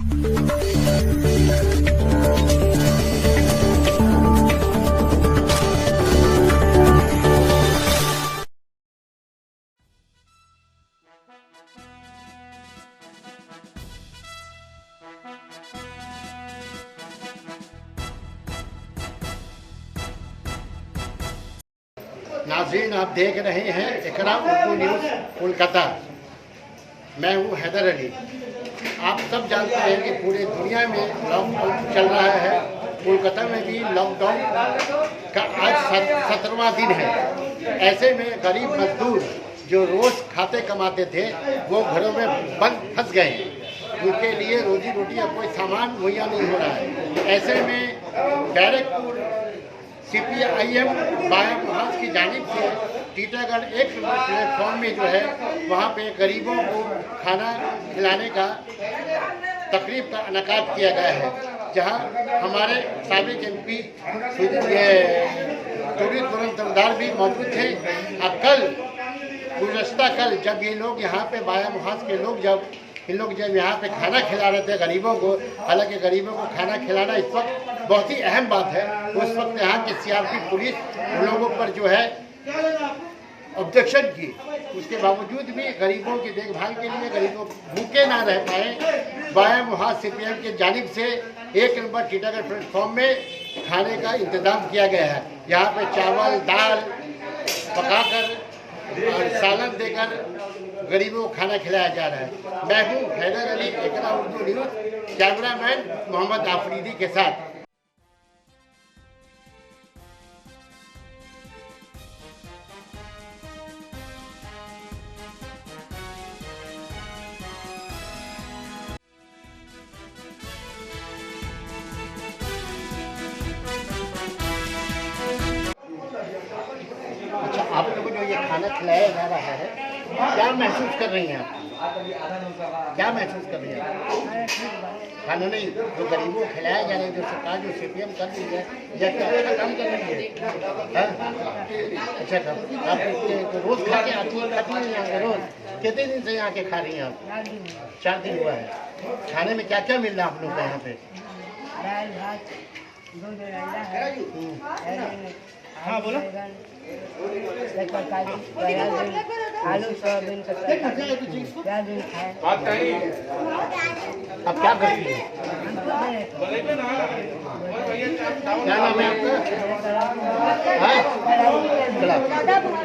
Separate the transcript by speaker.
Speaker 1: नाज़रीन, आप देख रहे हैं इकरा उर्दू न्यूज़ कोलकाता। मैं हूँ हैदर अली। आप सब जानते हैं कि पूरे दुनिया में लॉकडाउन चल रहा है। कोलकाता में भी लॉकडाउन का आज 17वां दिन है। ऐसे में गरीब मजदूर जो रोज़ खाते कमाते थे वो घरों में बंद फंस गए हैं। उनके लिए रोजी रोटी या कोई सामान मुहैया नहीं हो रहा है। ऐसे में बैरकपुर CPIM बाया मुहाज की जानिब से टीटागढ़ 1 नंबर प्लेटफॉर्म में जो है वहाँ पे गरीबों को खाना खिलाने का तकरीब का इनेकाद किया गया है, जहाँ हमारे साबिक MP टूरिस्ट तुरंतदार भी मौजूद थे। अब गुज़श्ता कल जब ये लोग यहाँ पे बाया मुहाज के लोग जब यहाँ पे खाना खिला रहे थे गरीबों को, हालांकि गरीबों को खाना खिलाना इस वक्त बहुत ही अहम बात है। उस वक्त यहाँ की CRP पुलिस उन लोगों पर जो है ऑब्जेक्शन की, उसके बावजूद भी गरीबों की देखभाल के लिए गरीबों भूखे ना रह पाए, बाया मुहाज CPM की जानिब से 1 नंबर टीटागढ़ प्लेटफॉर्म में खाने का इंतज़ाम किया गया है। यहाँ पे चावल दाल पकाकर और सालन देकर गरीबों को खाना खिलाया जा रहा है। मैं हूँ हैदर अली, इकरा उर्दू न्यूज़, कैमरामैन मोहम्मद आफरीदी के साथ। अच्छा, आप लोगों को जो ये खाना खिलाया जा रहा है, क्या महसूस कर रही हैं आप? क्या महसूस कर रही हैं? खाना नहीं, जो गरीबों को खिलाया जा रहा है, जो सरकार जो CPM कर रही है, यह क्या अच्छा काम कर रही है? अच्छा काम। आप रोज़ खा के आती हैं, खाती हैं यहाँ के रोज़? कितने दिन से यहाँ के खा रही हैं आप? 4 दिन हुआ है। खाने में क्या क्या मिल रहा है आप लोग का यहाँ पे?
Speaker 2: दाल भात दूध है। हाँ बोलो। आलू सोयाबीन का सोयाबीन खाए।
Speaker 1: अब क्या करती हैं? क्या नाम है आपका?